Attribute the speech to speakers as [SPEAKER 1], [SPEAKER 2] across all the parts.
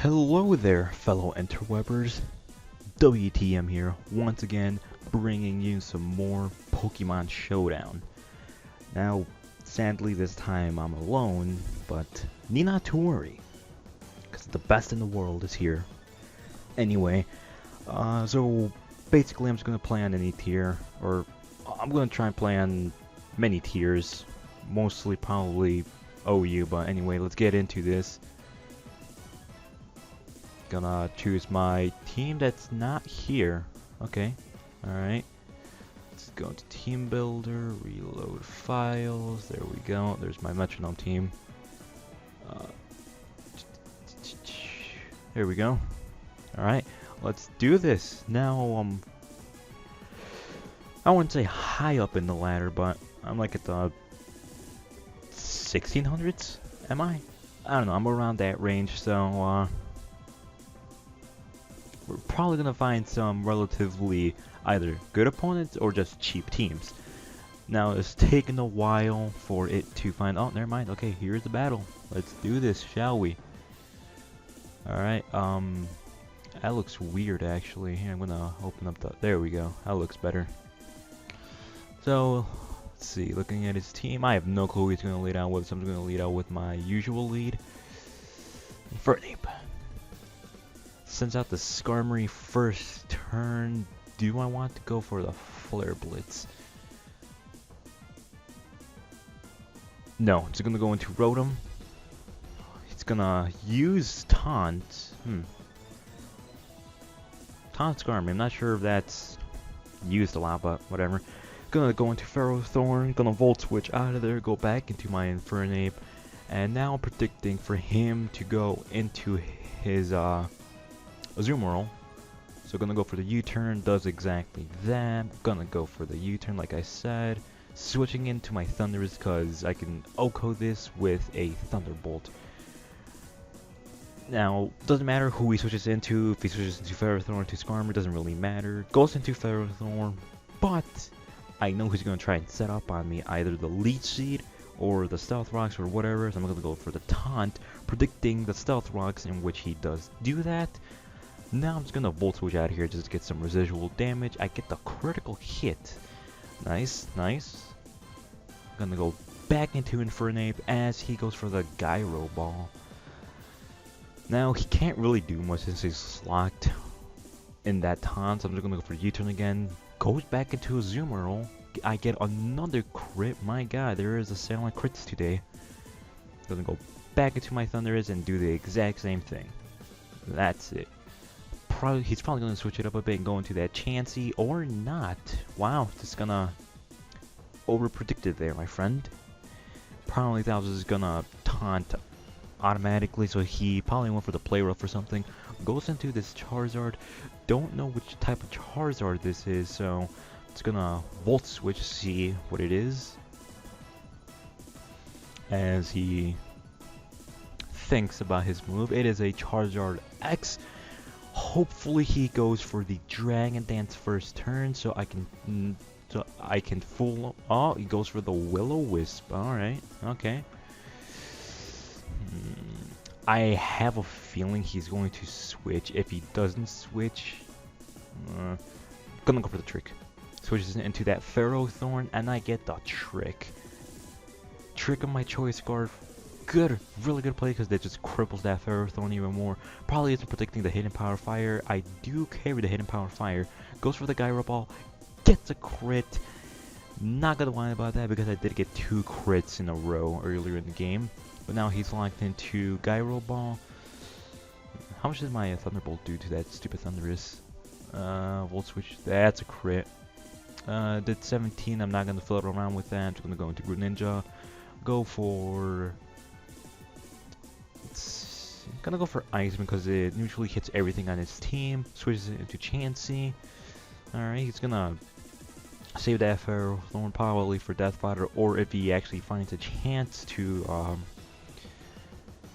[SPEAKER 1] Hello there, fellow interwebers. WTM here, once again, bringing you some more Pokemon Showdown. Now, sadly this time I'm alone, but need not to worry, because the best in the world is here. Anyway, so basically I'm just going to play on any tier, or I'm going to try and play on many tiers, mostly probably OU, but anyway, let's get into this. Gonna choose my team that's not here. Okay, alright. Let's go into team builder, reload files. There we go. There's my metronome team. There we go. Alright, let's do this. Now, I wouldn't say high up in the ladder, but I'm like at the 1600s? Am I? I don't know, I'm around that range, so, we're probably going to find some relatively either good opponents or just cheap teams. Now, it's taken a while for it to find... Oh, never mind. Okay, here's the battle. Let's do this, shall we? Alright, that looks weird, actually. Here, I'm going to open up the... There we go. That looks better. So, let's see. Looking at his team, I have no clue who he's going to lead out with, so I'm going to lead out with my usual lead. Fernape. Sends out the Skarmory first turn. Do I want to go for the Flare Blitz? No, it's gonna go into Rotom. It's gonna use Taunt. Taunt Skarmory. I'm not sure if that's used a lot, but whatever. Gonna go into Ferrothorn. Gonna Volt Switch out of there. Go back into my Infernape. And now I'm predicting for him to go into his Azumarill. So gonna go for the U-turn, does exactly that. Gonna go for the U-turn like I said. Switching into my Thundurus because I can OHKO this with a Thunderbolt. Now, doesn't matter who he switches into. If he switches into Ferrothorn to Skarmory, doesn't really matter. Goes into Ferrothorn, but I know he's gonna try and set up on me either the Leech Seed or the Stealth Rocks or whatever. So I'm gonna go for the Taunt, predicting the Stealth Rocks, in which he does do that. Now I'm just gonna Volt Switch out here just to get some residual damage. I get the critical hit. Nice, nice. Gonna go back into Infernape as he goes for the Gyro Ball. Now he can't really do much since he's locked in that taunt, so I'm just gonna go for U-turn again. Goes back into Azumarill. I get another crit. My god, there is a sale on crits today. Gonna go back into my Thundurus and do the exact same thing. That's it. He's probably going to switch it up a bit and go into that Chansey, or not. Wow, just gonna over-predicted there, my friend. Probably thought I was just gonna taunt automatically, so he probably went for the Play Rough or something. Goes into this Charizard. Don't know which type of Charizard this is, so it's gonna Volt Switch to see what it is. As he thinks about his move, it is a Charizard X. Hopefully he goes for the Dragon Dance first turn, so I can fool. Oh, he goes for the Will-O-Wisp. All right, okay. I have a feeling he's going to switch. If he doesn't switch, gonna go for the Trick. Switches into that Ferrothorn, and I get the Trick. Trick of my choice, Scarf. Good, really good play because that just cripples that Ferrothorn even more. Probably isn't predicting the Hidden Power Fire. I do carry the Hidden Power Fire. Goes for the Gyro Ball, gets a crit. Not gonna whine about that because I did get 2 crits in a row earlier in the game. But now he's locked into Gyro Ball. How much does my Thunderbolt do to that stupid Thundurus? Volt Switch, that's a crit. Did 17, I'm not gonna fill it around with that. I'm just gonna go into Greninja. Go for... Gonna go for Ice because it neutrally hits everything on his team. Switches it into Chansey. Alright, he's gonna save that Ferrothorn probably for Death Fodder, or if he actually finds a chance to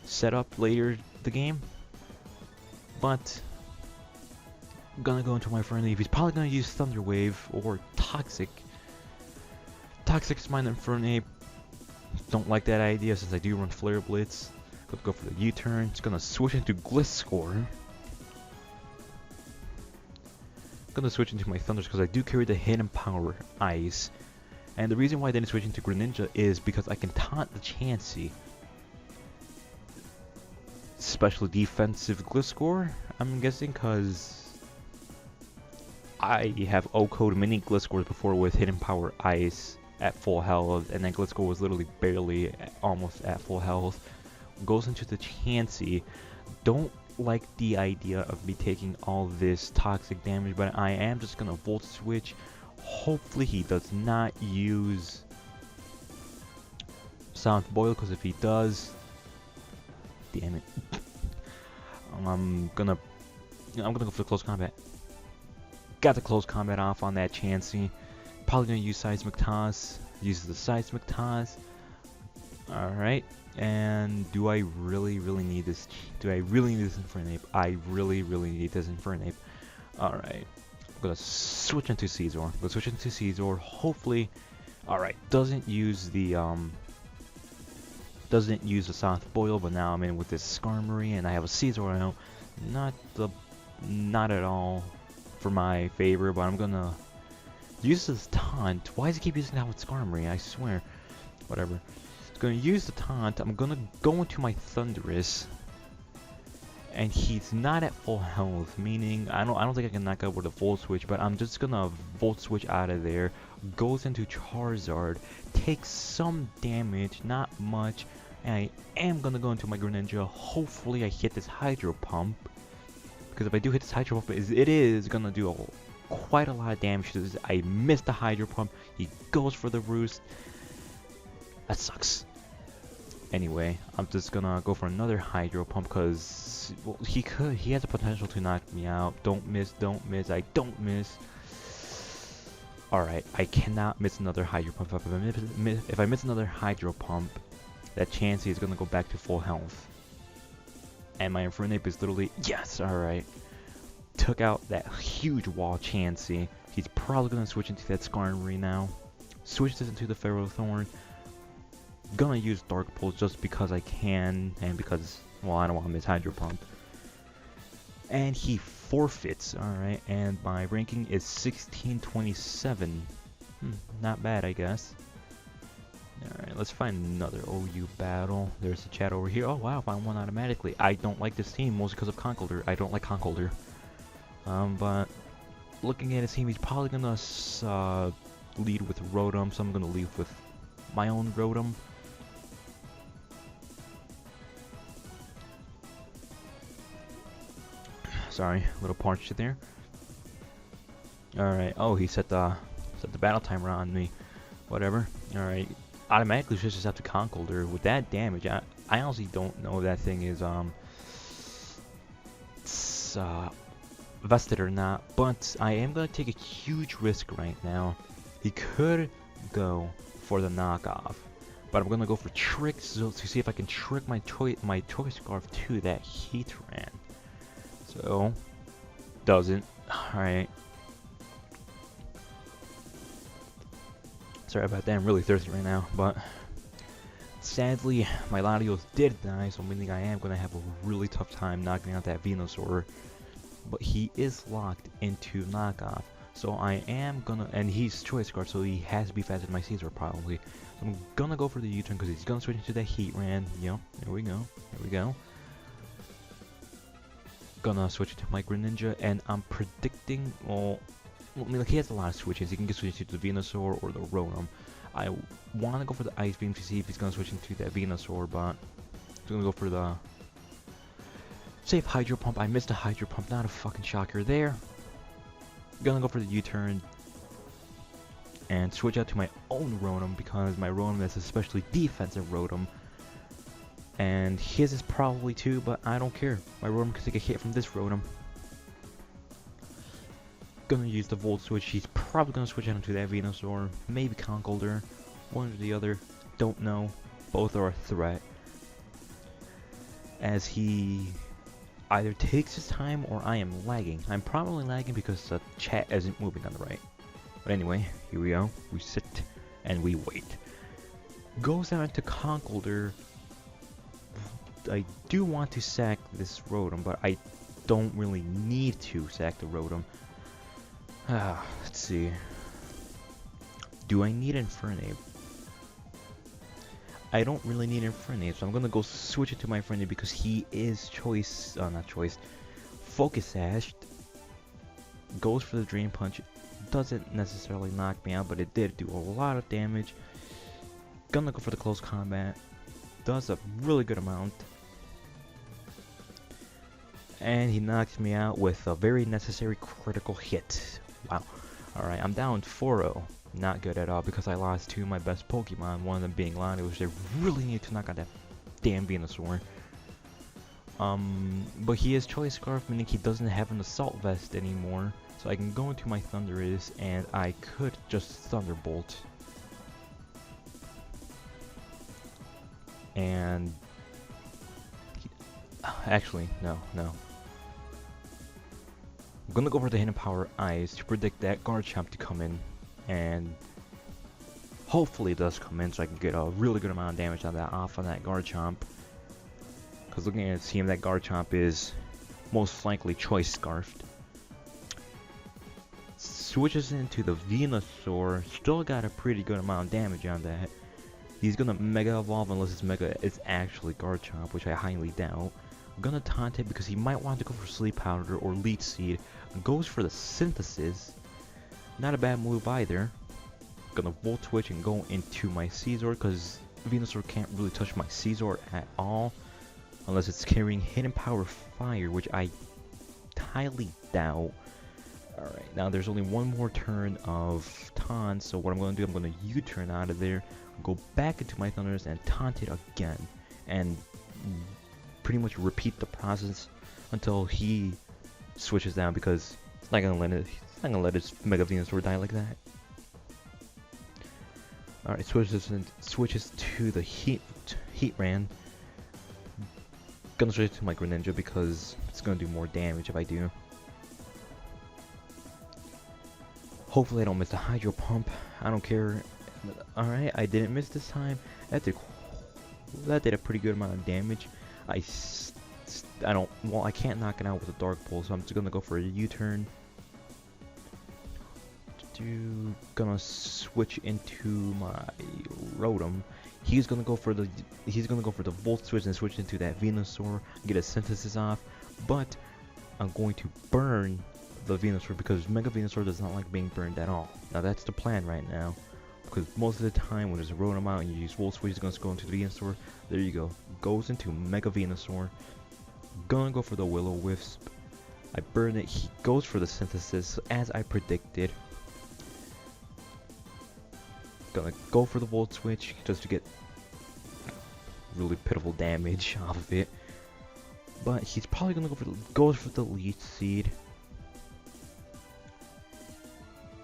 [SPEAKER 1] set up later the game. But I'm gonna go into my Fernape. He's probably gonna use Thunder Wave or Toxic. Toxic's mine and Fernape. Don't like that idea since I do run Flare Blitz. Gonna go for the U-turn. It's gonna switch into Gliscor. Gonna switch into my Thunders because I do carry the Hidden Power Ice. And the reason why I didn't switch into Greninja is because I can taunt the Chansey. Special defensive Gliscor, I'm guessing, because I have O-code mini Gliscors before with Hidden Power Ice at full health, and then Gliscor was literally barely almost at full health. Goes into the Chansey. Don't like the idea of me taking all this toxic damage, but I am just gonna Volt Switch. Hopefully he does not use Silent Boil, because if he does, damn it, I'm gonna go for the close combat. Got the close combat off on that Chansey. Probably gonna use Seismic Toss. Uses the Seismic Toss. Alright, and do I really need this? Do I really need this Infernape? I really need this Infernape. Alright, I'm gonna switch into Caesar. Hopefully, alright, doesn't use the Soft Boil, but now I'm in with this Skarmory, and I have a Caesar out. Not at all for my favor, but I'm gonna use this taunt. Why does he keep using that with Skarmory? I swear. Whatever. It's gonna use the taunt. I'm gonna go into my Thundurus, and he's not at full health, meaning I don't think I can knock out with a Volt Switch, but I'm just gonna Volt Switch out of there. Goes into Charizard, takes some damage, not much, and I am gonna go into my Greninja. Hopefully I hit this Hydro Pump, because if I do hit this Hydro Pump, it is gonna do quite a lot of damage to this. I missed the Hydro Pump. He goes for the Roost. That sucks. Anyway, I'm just gonna go for another Hydro Pump because, well, he has the potential to knock me out. Don't miss, I don't miss. Alright, I cannot miss another Hydro Pump. If I miss another Hydro Pump, that Chansey is gonna go back to full health. And my Infernape is literally, yes, alright. Took out that huge wall Chansey. He's probably gonna switch into that Skarmory now. Switches into the Ferrothorn. Gonna use Dark Pulse just because I can, and because, well, I don't want to miss Hydro Pump. And he forfeits, alright, and my ranking is 1627. Not bad, I guess. Alright, let's find another OU battle. There's the chat over here. Oh wow, found one automatically. I don't like this team, mostly because of Conkeldurr. I don't like Conkeldurr. But looking at his team, he's probably gonna lead with Rotom, so I'm gonna lead with my own Rotom. Sorry, a little parched there. Alright, oh, he set the battle timer on me. Whatever. Alright, automatically switches out to Conkeldurr. With that damage, I honestly don't know if that thing is vested or not, but I am going to take a huge risk right now. He could go for the knockoff, but I'm going to go for tricks to see if I can trick my Choice Scarf to that Heatran. So, doesn't. Alright. Sorry about that, I'm really thirsty right now, but sadly, my Latios did die, so meaning I am going to have a really tough time knocking out that Venusaur. But he is locked into knockoff, so I am gonna, and he's Choice Scarf, so he has to be faster than my Caesar probably. So I'm gonna go for the U-turn because he's gonna switch into that Heatran. Yep, there we go. Gonna switch into my Greninja, and I'm predicting, well, I mean, like, he has a lot of switches. He can get switched into the Venusaur or the Rotom. I want to go for the Ice Beam to see if he's gonna switch into that Venusaur, but I'm gonna go for the safe Hydro Pump. I missed a Hydro Pump, not a fucking shocker there. Gonna go for the U-turn and switch out to my own Rotom because my Rotom is especially defensive Rotom. And his is probably too, but I don't care. My Rotom can take a hit from this Rotom. Gonna use the Volt Switch. He's probably gonna switch out into that Venusaur, maybe Conkeldurr, one or the other. Don't know. Both are a threat. As he either takes his time or I am lagging. I'm probably lagging because the chat isn't moving on the right. But anyway, here we go. We sit and we wait. Goes out to Conkeldurr. I do want to sack this Rotom, but I don't really need to sack the Rotom. Let's see. Do I need Infernape? I don't really need Infernape, so I'm gonna go switch it to my Infernape because he is Focus Sashed. Goes for the Drain Punch. Doesn't necessarily knock me out, but it did do a lot of damage. Gonna go for the Close Combat. Does a really good amount. And he knocks me out with a very necessary critical hit. Wow. Alright, I'm down 4-0. Not good at all because I lost two of my best Pokemon, one of them being Lonnie, which they really need to knock out that damn Venusaur. But he is Choice Scarf, meaning he doesn't have an Assault Vest anymore. So I can go into my Thundurus and I could just Thunderbolt. And actually, no. I'm gonna go for the Hidden Power Eyes to predict that Garchomp to come in, and hopefully it does come in so I can get a really good amount of damage off on that Garchomp. Because looking at it, seeing that Garchomp is most likely Choice Scarfed. Switches into the Venusaur, still got a pretty good amount of damage on that. He's gonna Mega Evolve unless his Mega is actually Garchomp, which I highly doubt. I'm gonna taunt it because he might want to go for Sleep Powder or Leech Seed. Goes for the Synthesis. Not a bad move either. Gonna Volt Switch and go into my Scizor because Venusaur can't really touch my Scizor at all. Unless it's carrying Hidden Power Fire, which I highly doubt. Alright, now there's only one more turn of taunt, so what I'm going to do, I'm going to U-turn out of there, go back into my Thundurus and taunt it again. And pretty much repeat the process until he switches down because it's not going to let his Mega Venusaur die like that. Alright, switches to the Heatran. Gonna switch to my Greninja because it's gonna do more damage if I do. Hopefully I don't miss the Hydro Pump. I don't care. Alright, I didn't miss this time. That did a pretty good amount of damage. I can't knock it out with a Dark Pulse, so I'm just gonna go for a U-turn. Gonna switch into my Rotom. He's gonna go for the Volt Switch and switch into that Venusaur, get a Synthesis off, but I'm going to burn the Venusaur because Mega Venusaur does not like being burned at all. Now that's the plan right now, because most of the time when there's a Rotom out and you use Volt Switch, it's gonna go into the Venusaur. There you go, goes into Mega Venusaur. Gonna go for the Will-O-Wisp. I burn it. He goes for the Synthesis as I predicted. Gonna go for the Volt Switch just to get really pitiful damage off of it. But he's probably gonna goes for the Leech Seed.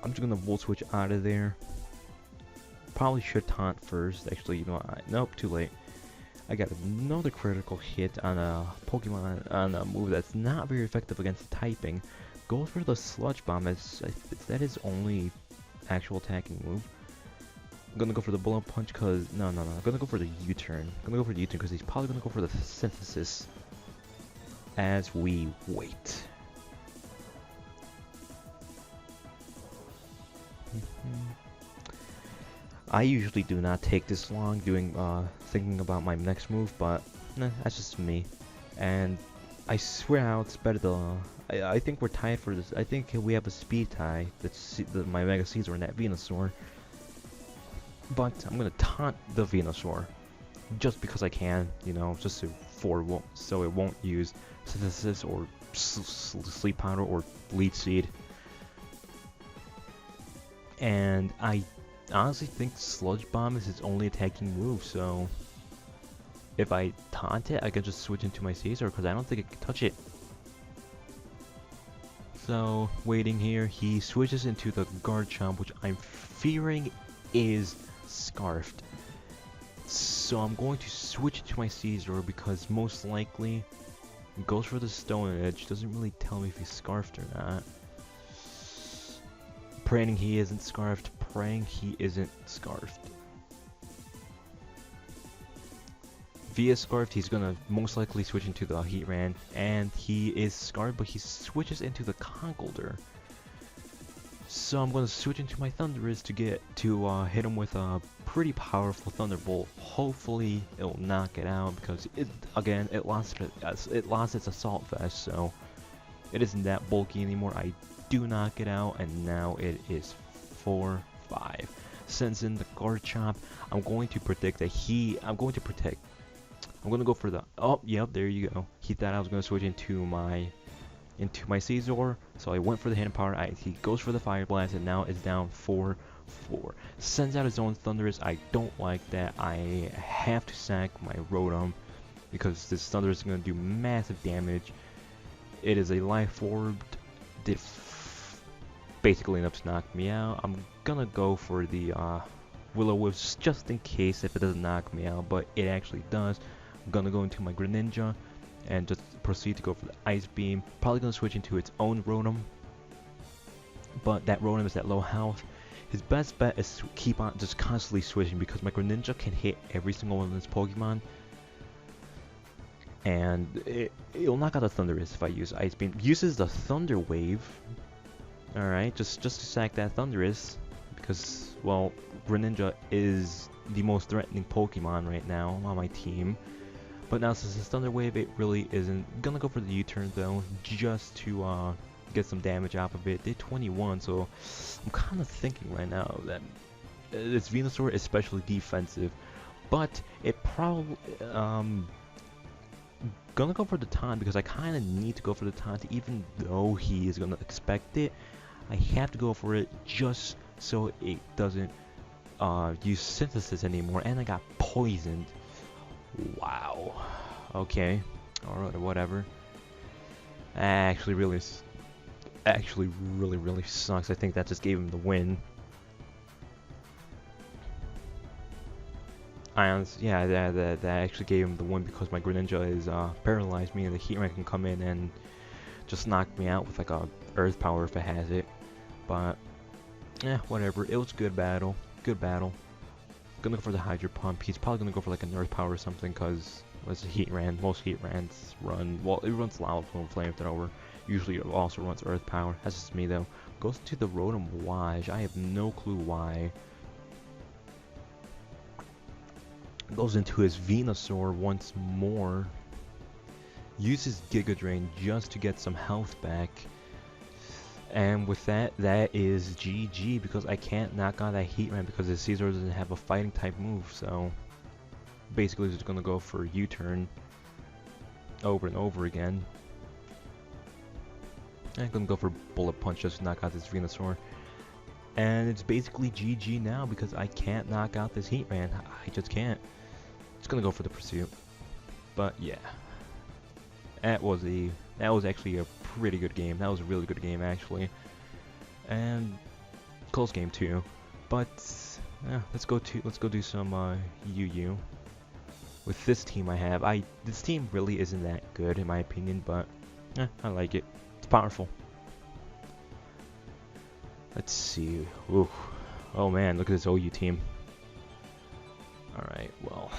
[SPEAKER 1] I'm just gonna Volt Switch out of there. Probably should taunt first. Actually, you know what? Nope, too late. I got another critical hit on a Pokemon, on a move that's not very effective against typing. Goes for the Sludge Bomb. Is that his only actual attacking move? I'm gonna go for the Bullet Punch because I'm gonna go for the U-turn. I'm gonna go for the U-turn because he's probably gonna go for the Synthesis. As we wait. I usually do not take this long doing thinking about my next move, but that's just me. And I swear out it's better to. I think we're tied for this. I think we have a speed tie. That's my Mega Caesar and that Venusaur. But I'm gonna taunt the Venusaur just because I can, you know, just so it won't use Synthesis or Sleep Powder or Leech Seed. And I honestly think Sludge Bomb is its only attacking move, so if I taunt it, I can just switch into my Caesar because I don't think it can touch it. So, waiting here, he switches into the Garchomp, which I'm fearing is Scarfed. So I'm going to switch to my Caesar because most likely it goes for the Stone Edge. Doesn't really tell me if he's Scarfed or not. Praying he isn't Scarfed. Praying he isn't Scarfed. Via Scarfed, he's gonna most likely switch into the Heatran, and he is Scarfed, but he switches into the Conkeldurr. So I'm gonna switch into my Thundurus to get to hit him with a pretty powerful Thunderbolt. Hopefully it'll knock it out because it lost its Assault Vest, so it isn't that bulky anymore. I do knock it out, and now it is 4-5. Since in the Garchomp, I'm going to predict that I'm going to go for the, oh, yep, there you go. He thought I was going to switch into my Scizor, so I went for the Hidden Power. He goes for the Fire Blast, and now it's down 4-4. Sends out his own Thundurus. I don't like that. I have to sack my Rotom because this Thundurus is going to do massive damage. It is a Life Orb. Did basically enough to knock me out. I'm gonna go for the Will-O-Wisp just in case if it doesn't knock me out, but it actually does. I'm gonna go into my Greninja and just proceed to go for the Ice Beam. Probably gonna switch into its own Rotom, but that Rotom is at low health. His best bet is to keep on just constantly switching because my Greninja can hit every single one of his Pokemon, and it'll knock out the Thundurus if I use Ice Beam. Uses the Thunder Wave. Alright, just to sack that Thundurus because, well, Greninja is the most threatening Pokemon right now on my team. But now since it's Thunder Wave, it really isn't. Gonna go for the U-turn though, just to get some damage out of it. Did 21, so I'm kind of thinking right now that this Venusaur is especially defensive, but it probably gonna go for the taunt because I kind of need to go for the taunt, even though he is gonna expect it. I have to go for it just so it doesn't use Synthesis anymore, and I got poisoned. Wow. Okay. Alright, whatever. Actually really sucks. I think that just gave him the win. Yeah, that actually gave him the win because my Greninja is paralyzed me, and the Heatran can come in and just knock me out with like a Earth Power if it has it. But whatever. It was a good battle. Good battle. Gonna go for the Hydro Pump. He's probably gonna go for like an Earth Power or something because it's a Heatran. Most Heatrans run, well, it runs Lava Flow and Flamethrower. Usually it also runs Earth Power. That's just me though. Goes to the Rotom Wage. I have no clue why. Goes into his Venusaur once more. Uses Giga Drain just to get some health back. And with that, that is GG because I can't knock out that Heatran because his Scizor doesn't have a fighting type move. So basically just gonna go for U-turn over and over again. I'm gonna go for Bullet Punch just to knock out this Venusaur. And it's basically GG now because I can't knock out this Heatran. I just can't. Just gonna go for the Pursuit. But yeah. That was actually a pretty good game. That was a really good game actually. And close game too. But yeah, let's go do some UU. With this team I have. This team really isn't that good in my opinion, but I like it. It's powerful. Let's see. Ooh. Oh man, look at this OU team. Alright, well.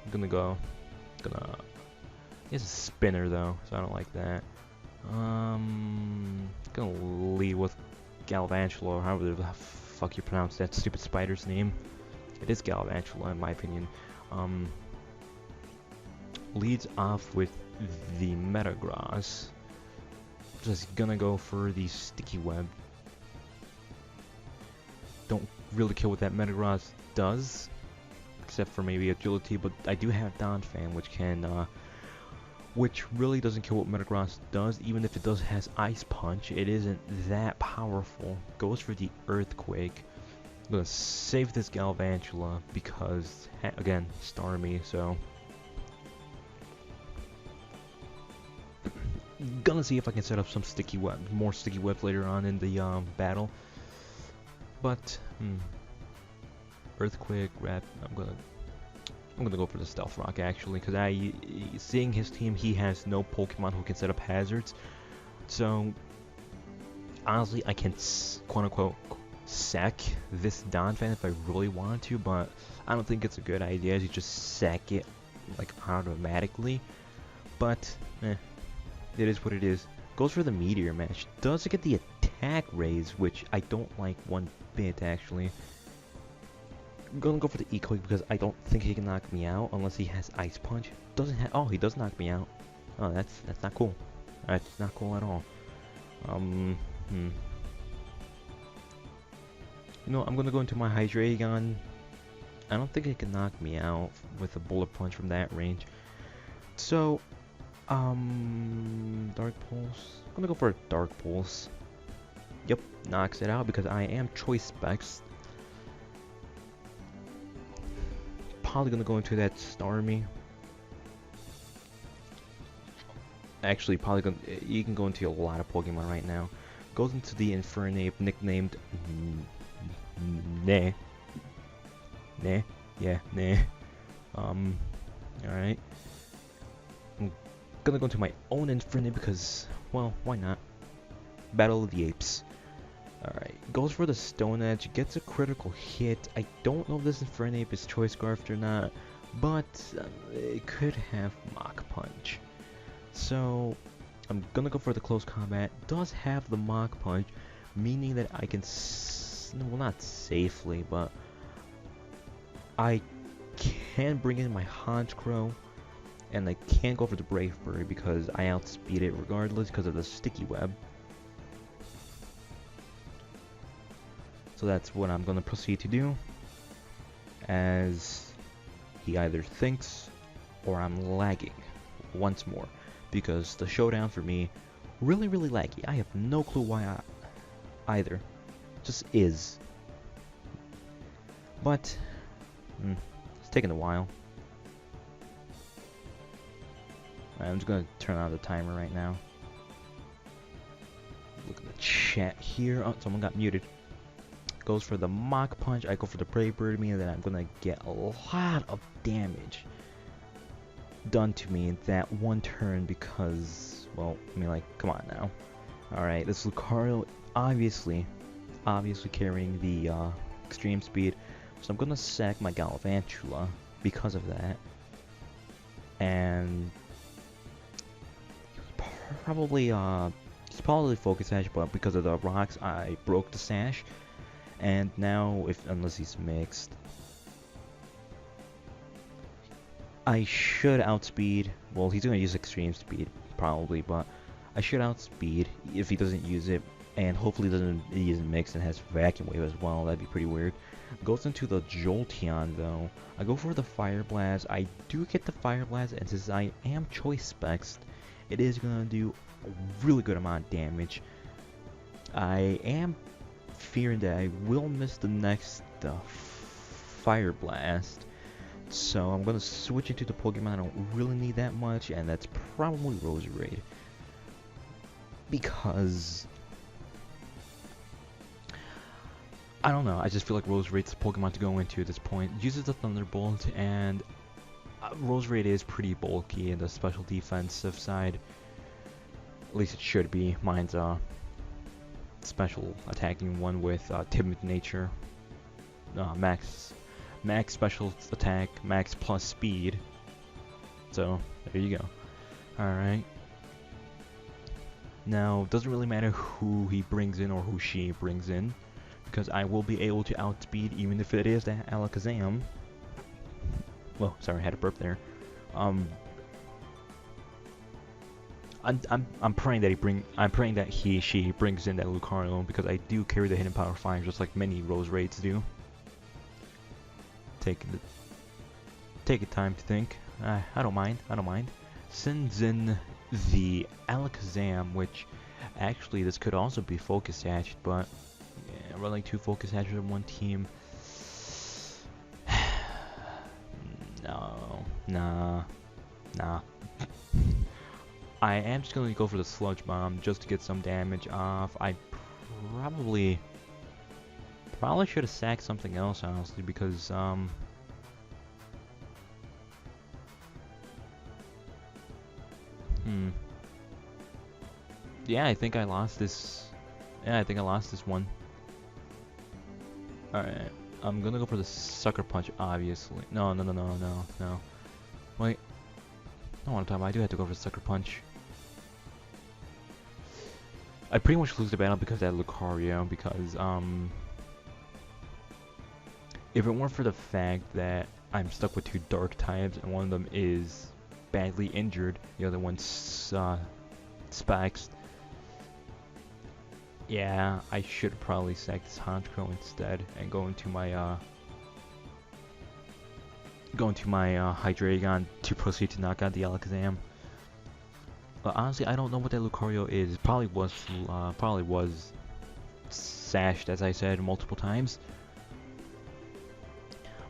[SPEAKER 1] I'm gonna he has a spinner though, so I don't like that. Gonna lead with Galvantula, or however the fuck you pronounce that stupid spider's name. It is Galvantula in my opinion. Leads off with the Metagross. Just gonna go for the Sticky Web. Don't really care what that Metagross does, except for maybe Agility, but I do have Donphan, which really doesn't care what Metagross does. Even if it does has Ice Punch, it isn't that powerful. Goes for the Earthquake. I'm gonna save this Galvantula because, again, Starmie, so gonna see if I can set up some more sticky webs later on in the battle. But Earthquake, Rat. I'm gonna go for the Stealth Rock actually, because seeing his team, he has no Pokemon who can set up hazards. So honestly, I can quote unquote sack this Donphan if I really wanted to, but I don't think it's a good idea to just sack it like automatically, but it is what it is. Goes for the Meteor Mash. Does get the attack raise, which I don't like one bit actually. I'm gonna go for the Eco because I don't think he can knock me out unless he has Ice Punch. Doesn't have. Oh, he does knock me out. Oh, that's not cool. That's not cool at all. You know, I'm gonna go into my Hydreigon. I don't think it can knock me out with a Bullet Punch from that range. So, Dark Pulse. I'm gonna go for a Dark Pulse. Yep, knocks it out because I am Choice Specs. Probably gonna go into that Starmie. Actually, probably gonna. You can go into a lot of Pokemon right now. Goes into the Infernape, nicknamed Nah. Yeah, Nah. Alright. I'm gonna go into my own Infernape because, well, why not? Battle of the Apes. Alright, goes for the Stone Edge, gets a critical hit. I don't know if this Infernape is Choice Scarfed or not, but it could have Mach Punch. So, I'm gonna go for the Close Combat. Does have the Mach Punch, meaning that I can, well, not safely, but I can bring in my Honchkrow, and I can't go for the Brave Bird because I outspeed it regardless because of the Sticky Web. So that's what I'm gonna proceed to do, as he either thinks or I'm lagging once more, because the showdown for me really laggy. I have no clue why either, just is. But it's taking a while. I'm just gonna turn on the timer right now. Look at the chat here. Oh, someone got muted. Goes for the Mach Punch. I go for the Brave Bird, meaning that I'm gonna get a lot of damage done to me in that one turn because, well, I mean, like, come on now. Alright, this Lucario obviously carrying the extreme speed, so I'm gonna sack my Galvantula because of that. And probably it's probably Focus Sash, but because of the rocks I broke the sash. And now, unless he's mixed, I should outspeed. Well, he's gonna use extreme speed probably, but I should outspeed if he doesn't use it, and hopefully he isn't mixed and has Vacuum Wave as well. That'd be pretty weird. Goes into the Jolteon though. I go for the Fire Blast. I do get the Fire Blast, and since I am Choice Specs, it is gonna do a really good amount of damage. I am fearing that I will miss the next Fire Blast, so I'm gonna switch into the Pokemon I don't really need that much, and that's probably Roserade, because I don't know, I just feel like Roserade's the Pokemon to go into at this point. Uses the Thunderbolt, and Roserade is pretty bulky in the special defensive side. At least it should be. Mine's special attacking one with timid nature, max special attack, max plus speed. So there you go. Alright, now doesn't really matter who he brings in or who she brings in, because I will be able to outspeed even if it is that Alakazam. Well, sorry, I had a burp there. I'm praying that she brings in that Lucario, because I do carry the Hidden Power 5 just like many Roserades do. Take a time to think. I don't mind. Sends in the Alakazam, which actually this could also be Focus Sash, but yeah, running 2 Focus Sashes on one team. Nah. I am just going to go for the Sludge Bomb just to get some damage off. I probably should have sacked something else, honestly, because yeah, I think I lost this. Yeah, I think I lost this one. Alright, I'm gonna go for the Sucker Punch, obviously. No. Wait, I don't want to talk about. I do have to go for Sucker Punch. I pretty much lose the battle because of that Lucario. Because if it weren't for the fact that I'm stuck with two Dark types and one of them is badly injured, the other one's Spikes. Yeah, I should probably sack this Honchkrow instead and go into my Hydreigon to proceed to knock out the Alakazam. But honestly, I don't know what that Lucario is. Probably was sashed, as I said multiple times.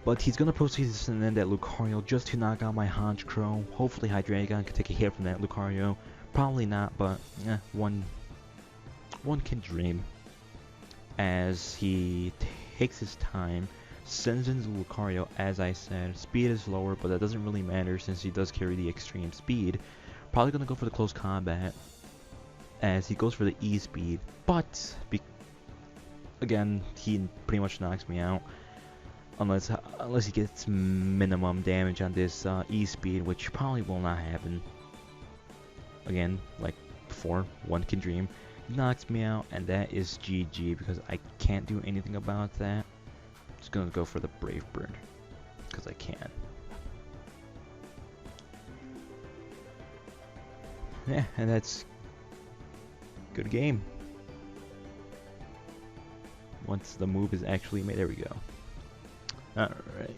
[SPEAKER 1] But he's gonna proceed to send in that Lucario just to knock out my Honchkrow. Hopefully Hydreigon can take a hit from that Lucario. Probably not, but one can dream. As he takes his time, sends in the Lucario, as I said. Speed is lower, but that doesn't really matter since he does carry the extreme speed. Probably gonna go for the close combat, as he goes for the E-speed. But again, he pretty much knocks me out. Unless he gets minimum damage on this E-speed, which probably will not happen. Again, like before, one can dream. He knocks me out, and that is GG because I can't do anything about that. Just gonna go for the Brave Bird because I can. Yeah, and that's good game. Once the move is actually made, there we go. Alright,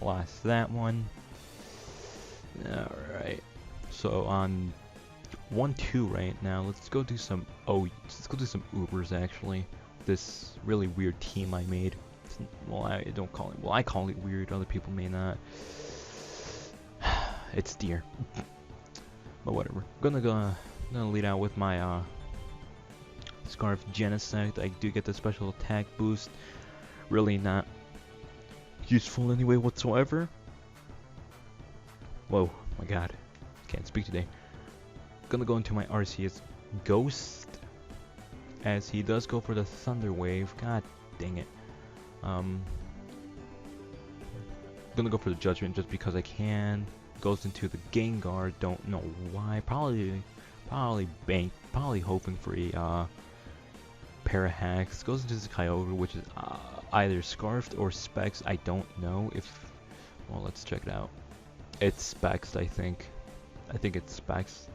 [SPEAKER 1] lost that one. Alright, so on 1-2 right now, let's go do some Ubers actually. This really weird team I made. Well, I don't call it, well I call it weird, other people may not. It's deer. But whatever. Gonna lead out with my Scarf Genesect. I do get the special attack boost. Really not useful anyway whatsoever. Whoa, my god. Can't speak today. Gonna go into my Arceus Ghost, as he does go for the Thunder Wave. God dang it. Gonna go for the Judgment just because I can. Goes into the Gengar, don't know why. Probably hoping for a Parahax. Goes into the Kyogre, which is either Scarfed or Specs. I don't know if. Well, let's check it out. It's Specs, I think. I think it's Specs.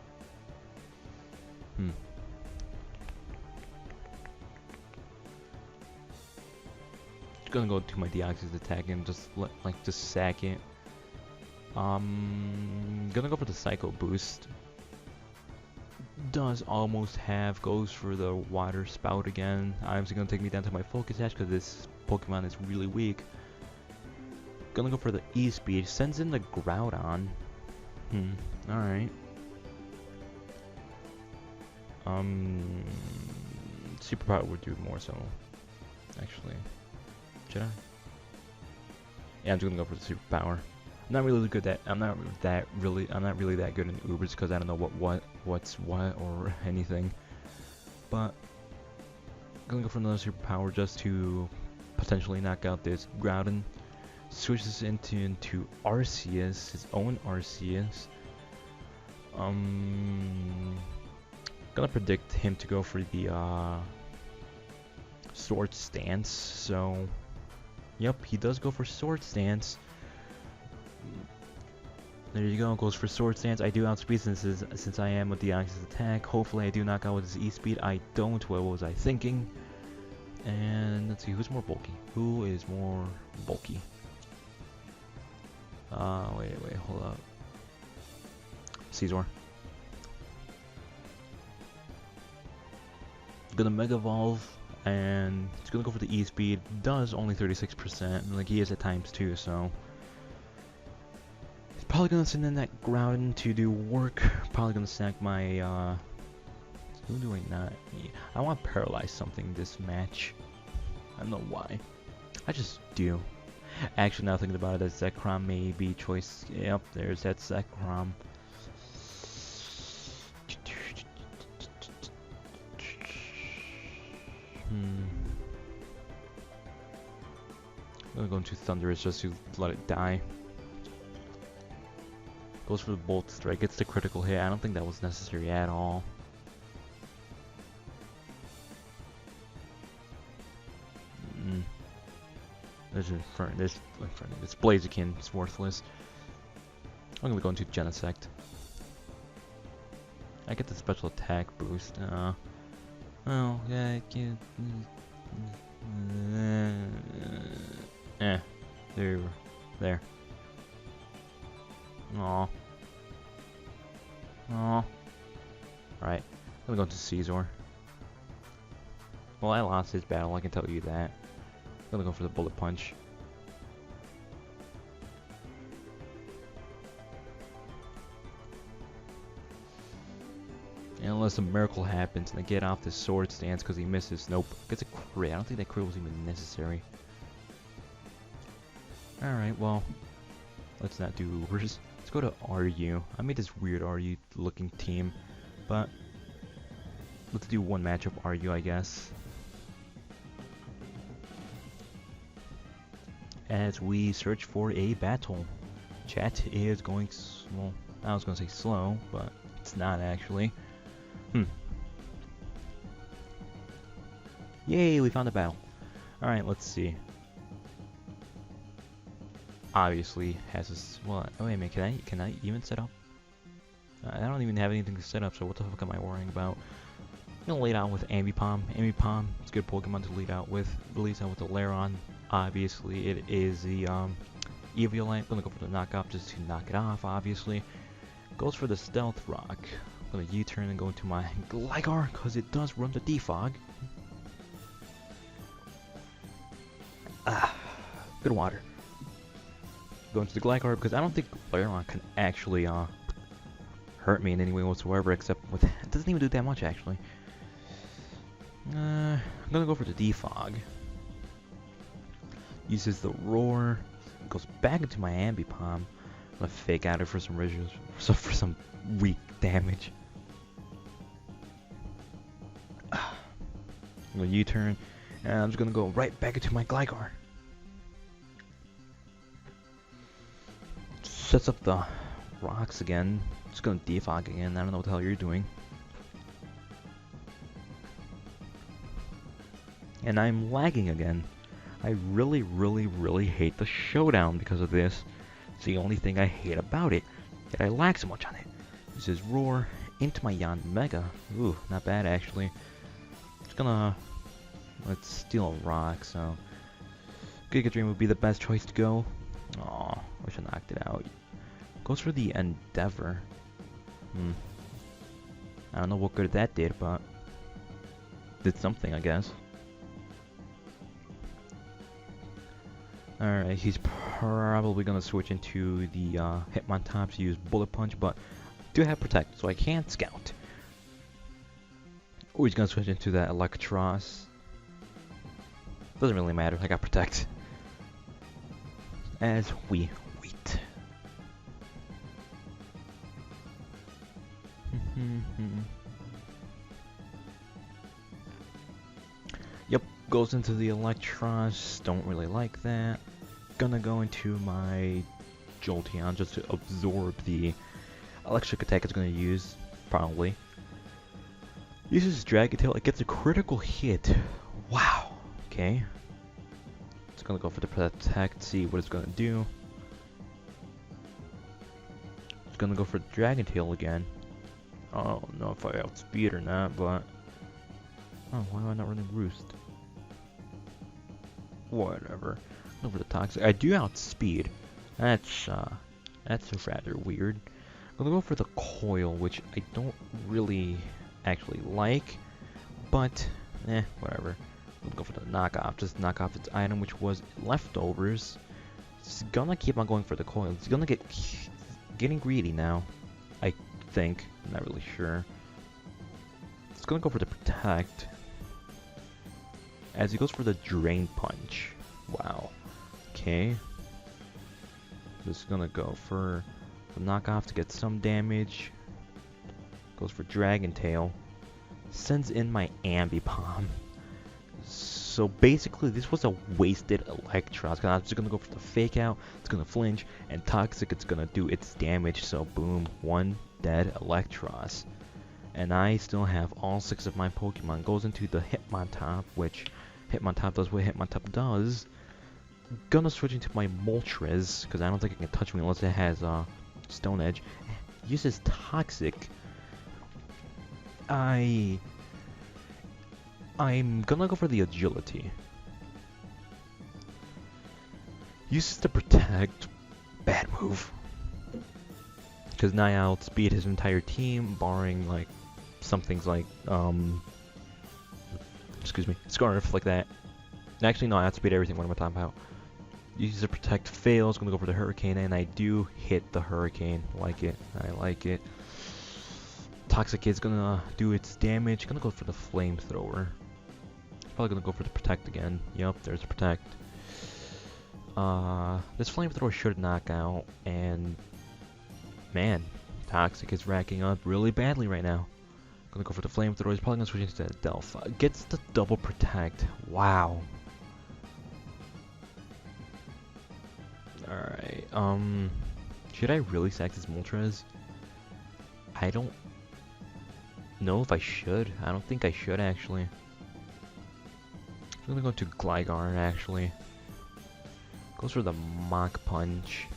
[SPEAKER 1] Gonna go to my Deoxys attack and just just sack it. Gonna go for the Psycho Boost. Does almost have, goes for the Water Spout again. Obviously gonna take me down to my Focus Sash because this Pokemon is really weak. Gonna go for the E-Speed, sends in the Groudon. Alright. Superpower would do more so. Actually. Should I? Yeah, I'm just gonna go for the Superpower. I'm not really that good in Ubers because I don't know what's what or anything. But I'm gonna go for another Superpower just to potentially knock out this Groudon. Switches into Arceus, his own Arceus. Gonna predict him to go for the Sword Stance. So, yep, he does go for Sword Stance. There you go, goes for Sword Stance. I do outspeed since I am with the Deoxys attack. Hopefully I do knock out with his E-Speed. I don't. What was I thinking? And let's see, who's more bulky? Who is more bulky? Wait, hold up. Caesar. Gonna Mega Evolve, and it's gonna go for the E-Speed. Does only 36%, like he is at times too, so he's probably gonna send in that Groudon to do work. Probably gonna sack my who do I not need? I want to paralyze something this match. I don't know why. I just do. Actually, now thinking about it, that Zekrom may be choice. Yep, there's that Zekrom. I'm gonna go into Thundurus just to let it die. Goes for the Bolt Strike, gets the critical hit. I don't think that was necessary at all. This Blaziken is worthless. I'm gonna go into Genesect. I get the special attack boost. Oh, yeah, I can. There. Aw. Alright, I'm gonna go into Caesar. Well, I lost his battle, I can tell you that. I'm gonna go for the Bullet Punch. And unless a miracle happens and I get off the sword stance because he misses. Nope. Gets a crit. I don't think that crit was even necessary. Alright, well. Let's not do Ubers. Let's go to RU. I made this weird RU looking team. But let's do one matchup RU, I guess. As we search for a battle. Chat is going slow. I was going to say slow, but it's not actually. Yay, we found a battle. Alright, let's see. Obviously has this. Well, oh, wait a minute, can I even set up? I don't even have anything to set up, so what the fuck am I worrying about? I'm gonna lead out with Ambipom. Ambipom, it's a good Pokemon to lead out with. Leads out with the Lairon. Obviously, it is the Eviolite. I'm gonna go for the knockoff just to knock it off, obviously. Goes for the Stealth Rock. I'm gonna U-turn and go into my Gligar, because it does run the Defog. Good water. Go into the Gligar, because I don't think Lairon can actually hurt me in any way whatsoever, except with... It doesn't even do that much, actually. I'm gonna go for the Defog. Uses the Roar. Goes back into my Ambipom. I'm gonna fake out it for some visuals, for some weak damage. I'm gonna U-turn, and I'm just gonna go right back into my Gligar. Sets up the rocks again. Just gonna Defog again. I don't know what the hell you're doing. And I'm lagging again. I really, really, really hate the showdown because of this. It's the only thing I hate about it. That I lag so much on it. This is Roar into my Yanmega. Ooh, not bad actually. Just gonna... Let's steal a rock, so... Giga Drain would be the best choice to go. Aw, wish I knocked it out. Goes for the Endeavor. I don't know what good that did, but... Did something, I guess. Alright, he's probably gonna switch into the Hitmontop to use Bullet Punch, but do have Protect, so I can't Scout. Or he's gonna switch into that Electros. Doesn't really matter, I got Protect. As we wait. Yep, goes into the Electros. Don't really like that. Gonna go into my Jolteon just to absorb the electric attack it's gonna use, probably. Uses Dragon Tail, it gets a critical hit. Wow. Okay. It's gonna go for the Protect, see what it's gonna do. It's gonna go for Dragon Tail again. I don't know if I outspeed or not, but... Oh, why am I not running Roost? Whatever. Over the Toxic. I do outspeed. That's rather weird. I'm gonna go for the Coil, which I don't really actually like, but whatever. I'm gonna go for the knockoff. Just knock off its item, which was leftovers. It's gonna keep on going for the Coil. It's gonna getting greedy now. I think. I'm not really sure. It's gonna go for the Protect. As he goes for the Drain Punch. Wow. Okay. Just gonna go for the knockoff to get some damage. Goes for Dragon Tail. Sends in my Ambipom. So basically, this was a wasted Electros. I'm just gonna go for the Fake Out. It's gonna flinch, and Toxic. It's gonna do its damage. So boom, one dead Electros. And I still have all 6 of my Pokemon. Goes into the Hitmontop, which Hitmontop does what Hitmontop does. Gonna switch into my Moltres, because I don't think it can touch me unless it has Stone Edge. Uses Toxic. I'm gonna go for the Agility. Uses the Protect. Bad move. Because now I outspeed his entire team, barring like some things like excuse me, Scarf like that. Actually, no, I outspeed everything. What am I talking about? Uses the Protect, fails. Gonna go for the Hurricane, and I do hit the Hurricane. Like it. I like it. Toxic is gonna do its damage. Gonna go for the Flamethrower. Probably gonna go for the Protect again. Yep, there's a Protect. This Flamethrower should knock out, and man, Toxic is racking up really badly right now. Gonna go for the Flamethrower. He's probably gonna switch into Delphi. Gets the double Protect. Wow. Alright, should I really sack this Moltres? I don't know if I should. I don't think I should, actually. I'm gonna go to Gligar, actually. Goes for the Mach Punch.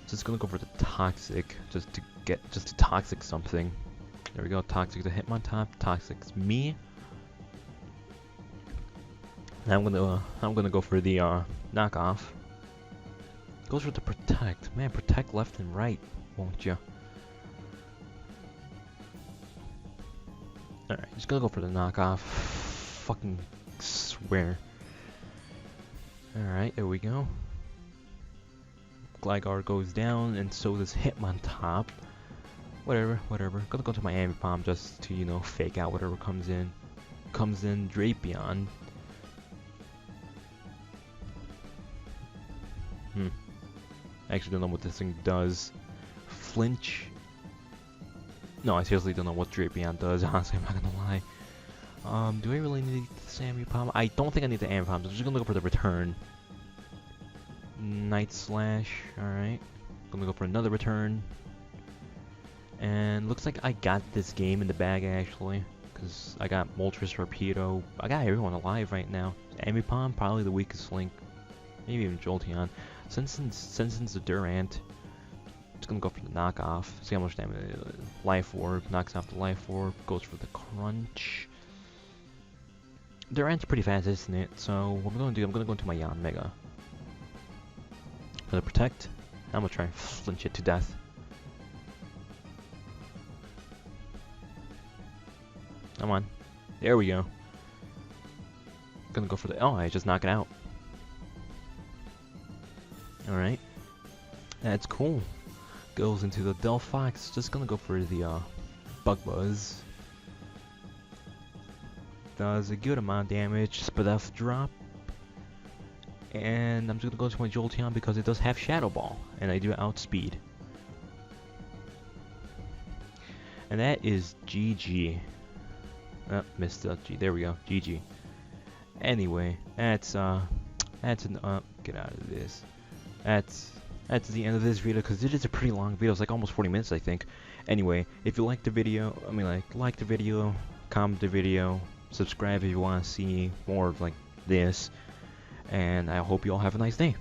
[SPEAKER 1] Just gonna go for the Toxic, just to Toxic something. There we go, Toxic to Hitmontop, Toxic's me. And I'm gonna go for the knockoff. Goes for the Protect. Man, Protect left and right, won't you? Alright, just gonna go for the knockoff. Fucking swear. Alright, there we go. Gligar goes down, and so does Hitmontop. Whatever. Gonna go to my Ambipom just to, you know, fake out whatever comes in. Comes in Drapion. I actually don't know what this thing does. Flinch. No, I seriously don't know what Drapion does. Honestly, I'm not gonna lie. Do I really need this Ambipom? I don't think I need the Ambipom. I'm just gonna go for the return. Night Slash. Alright. Gonna go for another return. And looks like I got this game in the bag, actually. Because I got Moltres, Torpedo. I got everyone alive right now. Ambipom, probably the weakest link. Maybe even Jolteon. Since the Durant, it's gonna go for the knockoff. See how much damage. Life Orb knocks off the Life Orb. Goes for the Crunch. Durant's pretty fast, isn't it? So what I'm gonna do, I'm gonna go into my Yanmega. Gonna Protect. I'm gonna try and flinch it to death. Come on. There we go. Gonna go for the. Oh, I just knock it out. Alright. That's cool. Goes into the Delphox. Just gonna go for the Bug Buzz. Does a good amount of damage. Spadef drop. And I'm just gonna go to my Jolteon because it does have Shadow Ball. And I do outspeed. And that is GG. Oh, missed the G. There we go. GG. Anyway, that's an get out of this. That's the end of this video because it is a pretty long video. It's like almost 40 minutes, I think. Anyway, if you liked the video, like the video, comment the video, subscribe if you want to see more of like this, and I hope you all have a nice day.